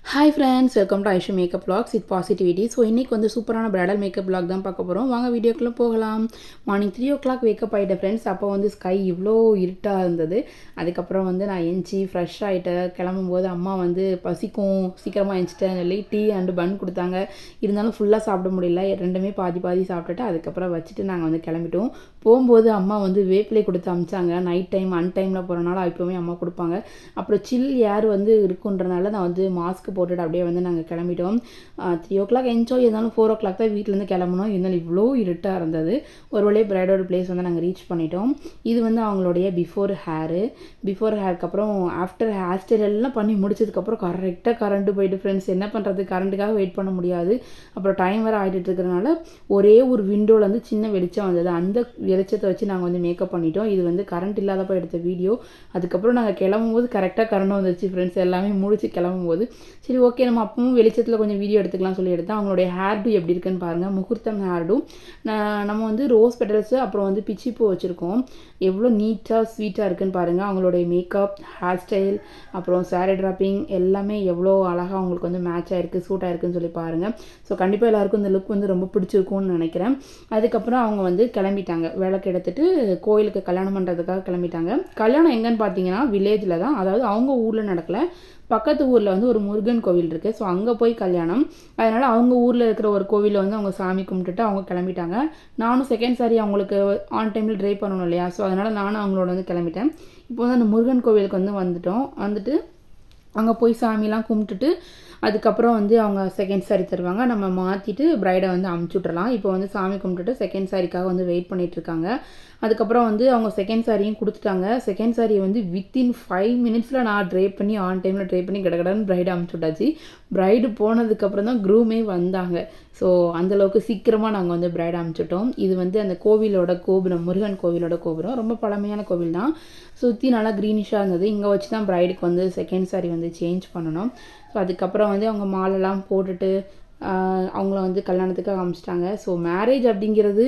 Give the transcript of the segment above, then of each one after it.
Hi friends, welcome to Aishu makeup vlogs with positivity. So இன்றைக்கி வந்து சூப்பரான பிரைடல் மேக்கப் vlog தான் பார்க்க போகிறோம். வாங்க வீடியோக்குள்ளே போகலாம். மார்னிங் 3 o'clock வேக்கப் ஆகிட்டேன் ஃப்ரெண்ட்ஸ். அப்போ வந்து ஸ்கை இவ்வளோ இருட்டாக இருந்தது. அதுக்கப்புறம் வந்து நான் எந்திச்சி ஃப்ரெஷ் ஆகிட்டேன். கிளம்பும்போது அம்மா வந்து பசிக்கும் சீக்கிரமாக எழுந்திச்சிட்டேன் சொல்லி டீ அண்டு பன் கொடுத்தாங்க. இருந்தாலும் ஃபுல்லாக சாப்பிட முடியல, ரெண்டுமே பாதி பாதி சாப்பிட்டுட்டு அதுக்கப்புறம் வச்சுட்டு நாங்கள் வந்து கிளம்பிட்டோம். போகும்போது அம்மா வந்து வேப்பிலை கொடுத்து அமிச்சாங்க. நைட் டைம் அன்டைமில் போகிறனால எப்போவுமே அம்மா கொடுப்பாங்க. அப்புறம் சில் ஏர் வந்து இருக்குன்றனால நான் வந்து மாஸ்க் போட்டுட்டு அப்படியே வந்து நாங்கள் கிளம்பிட்டோம். 3 o'clock என்ஜாய். இருந்தாலும் 4 o'clock தான் வீட்டிலேருந்து கிளம்பணும். இருந்தாலும் இவ்வளோ இருட்டாக இருந்தது. ஒரு வழியாக பிரைடோட பிளேஸ் வந்து நாங்கள் ரீச் பண்ணிட்டோம். இது வந்து அவங்களுடைய பிஃபோர் ஹேருக்கு அப்புறம் ஆஃப்டர் ஹேர் ஸ்டைல் எல்லாம் பண்ணி முடிச்சதுக்கப்புறம் கரெக்டாக கரண்ட்டு போயிட்டு ஃப்ரெண்ட்ஸ். என்ன பண்ணுறது, கரண்ட்டுக்காக வெயிட் பண்ண முடியாது. அப்புறம் டைம் வேறு ஆகிட்டு இருக்கிறனால ஒரே ஒரு விண்டோலேருந்து சின்ன வெளிச்சம் வந்தது. அந்த வெளிச்சத்தை வச்சு நாங்கள் வந்து மேக்கப் பண்ணிட்டோம். இது வந்து கரண்ட் இல்லாதப்போ எடுத்த வீடியோ. அதுக்கப்புறம் நாங்கள் கிளம்பும்போது கரெக்டாக கரண்ட் வந்துச்சு ஃப்ரெண்ட்ஸ். எல்லாமே முடிச்சு கிளம்பும்போது சரி ஓகே நம்ம அப்பவும் வெளிச்சத்தில் கொஞ்சம் வீடியோ எடுத்துக்கலாம் சொல்லி எடுத்தேன். அவங்களுடைய ஹேர் டூ எப்படி இருக்குன்னு பாருங்கள். முகூர்த்தம் ஹேர் டூ. நம்ம வந்து ரோஸ் பெட்டல்ஸு அப்புறம் வந்து பிச்சிப்பூ வச்சுருக்கோம். எவ்வளோ நீட்டாக ஸ்வீட்டாக இருக்குன்னு பாருங்கள். அவங்களுடைய மேக்கப், ஹேர் ஸ்டைல், அப்புறம் சாரீ ட்ராப்பிங் எல்லாமே எவ்வளோ அழகாக அவங்களுக்கு வந்து மேட்ச் ஆகிருக்கு, சூட் ஆகிருக்குன்னு சொல்லி பாருங்கள். ஸோ கண்டிப்பாக எல்லாருக்கும் இந்த லுக் வந்து ரொம்ப பிடிச்சிருக்கும்னு நினைக்கிறேன். அதுக்கப்புறம் அவங்க வந்து கிளம்பிட்டாங்க. விளக்கு எடுத்துகிட்டு கோயிலுக்கு கல்யாணம் பண்ணுறதுக்காக கிளம்பிட்டாங்க. கல்யாணம் எங்கன்னு பார்த்தீங்கன்னா வில்லேஜில் தான், அதாவது அவங்க ஊரில் நடக்கலை, பக்கத்து ஊரில் வந்து ஒரு முருகன் கோவில் இருக்குது. ஸோ அங்கே போய் கல்யாணம். அதனால் அவங்க ஊரில் இருக்கிற ஒரு கோவிலில் வந்து அவங்க சாமி கும்பிட்டுட்டு அவங்க கிளம்பிட்டாங்க. நானும் செகண்ட் சாரி அவங்களுக்கு ஆன் டைமில் ட்ரை பண்ணணும் இல்லையா, ஸோ அதனால் நானும் அவங்களோட வந்து கிளம்பிட்டேன். இப்போ வந்து அந்த முருகன் கோவிலுக்கு வந்து வந்துட்டு அங்கே போய் சாமிலாம் கும்பிட்டுட்டு அதுக்கப்புறம் வந்து அவங்க செகண்ட் சாரி தருவாங்க. நம்ம மாற்றிட்டு ப்ரைடை வந்து அமுச்சு விட்றலாம். இப்போ வந்து சாமி கும்பிட்டுட்டு செகண்ட் சாரிக்காக வந்து வெயிட் பண்ணிகிட்ருக்காங்க. அதுக்கப்புறம் வந்து அவங்க செகண்ட் சாரியும் கொடுத்துட்டாங்க. செகண்ட் சாரியை வந்து வித்தின் 5 minutes நான் ட்ரை பண்ணி ஆன் டைமில் ட்ரை பண்ணி கடகடன்னு ப்ரைடை அமுச்சு விட்டாச்சு. ப்ரைடு போனதுக்கப்புறம் தான் க்ரூமே வந்தாங்க. ஸோ அந்தளவுக்கு சீக்கிரமாக நாங்கள் வந்து ப்ரைடை அமுச்சுட்டோம். இது வந்து அந்த கோவிலோட கோபுரம், முருகன் கோவிலோட கோபுரம். ரொம்ப பழமையான கோவில் தான். சுற்றி நல்லா க்ரீனிஷாக இருந்தது. இங்கே வச்சு தான் ப்ரைடுக்கு வந்து செகண்ட் சாரி வந்து சேஞ்ச் பண்ணணும். ஸோ அதுக்கப்புறம் வந்து அவங்க மாலெல்லாம் போட்டுட்டு அவங்கள வந்து கல்யாணத்துக்காக அனுப்பிச்சிட்டாங்க. ஸோ மேரேஜ் அப்படிங்கிறது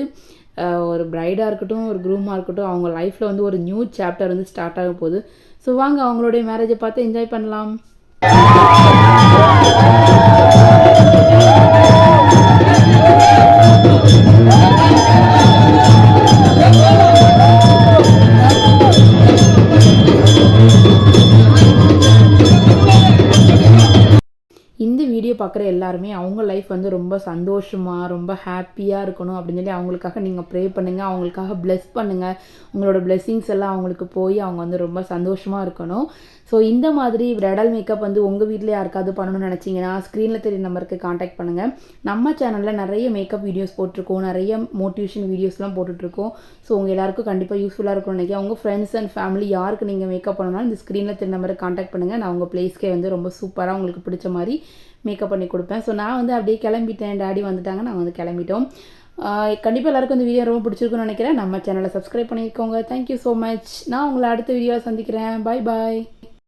ஒரு ப்ரைடாக இருக்கட்டும், ஒரு க்ரூமாக இருக்கட்டும், அவங்க லைஃப்பில் வந்து ஒரு நியூ சாப்டர் வந்து ஸ்டார்ட் ஆக போகுது. ஸோ வாங்க அவங்களுடைய மேரேஜை பார்த்து என்ஜாய் பண்ணலாம். இந்த வீடியோ பார்க்குற எல்லாருமே அவங்க லைஃப் வந்து ரொம்ப சந்தோஷமாக, ரொம்ப ஹாப்பியாக இருக்கணும் அப்படின்னு சொல்லி அவங்களுக்காக நீங்கள் ப்ரே பண்ணுங்கள். அவங்களுக்காக ப்ளெஸ் பண்ணுங்கள். உங்களோட பிளெஸ்ஸிங்ஸ் எல்லாம் அவங்களுக்கு போய் அவங்க வந்து ரொம்ப சந்தோஷமாக இருக்கணும். ஸோ இந்த மாதிரி பிரைடல் மேக்கப் வந்து உங்கள் வீட்டில் யாருக்காவது பண்ணணும்னு நினச்சிங்கன்னா ஸ்க்ரீனில் தெரிய நம்பருக்கு காண்டாக்ட் பண்ணுங்கள். நம்ம சேனலில் நிறைய மேக்கப் வீடியோஸ் போட்டிருக்கோம், நிறைய மோட்டிவேஷன் வீடியோஸ்லாம் போட்டுட்ருக்கோம். ஸோ உங்கள் எல்லாருக்கும் கண்டிப்பாக யூஸ்ஃபுல்லாக இருக்கும்னு நினைக்கிறேன். உங்கள் ஃப்ரெண்ட்ஸ் அண்ட் ஃபேமிலி யாருக்கு நீங்கள் மேக்கப் பண்ணணும்னா இந்த ஸ்க்ரீனில் தெரிய நம்பருக்கு காண்டாக்ட் பண்ணுங்கள். நான் உங்கள் பிளேஸ்க்கே வந்து ரொம்ப சூப்பராக உங்களுக்கு பிடிச்ச மாதிரி மேக்கப் பண்ணி கொடுப்பேன். ஸோ நான் வந்து அப்படியே கிளம்பிட்டேன். டேடி வந்துட்டாங்க, நாங்கள் வந்து கிளம்பிட்டோம். கண்டிப்பாக எல்லாருக்கும் இந்த வீடியோ ரொம்ப பிடிச்சிருக்குன்னு நினைக்கிறேன். நம்ம சேனலை சப்ஸ்கிரைப் பண்ணியிருக்கோங்க. Thank you so much. நான் உங்களை அடுத்த வீடியோவில் சந்திக்கிறேன். பாய் பாய்.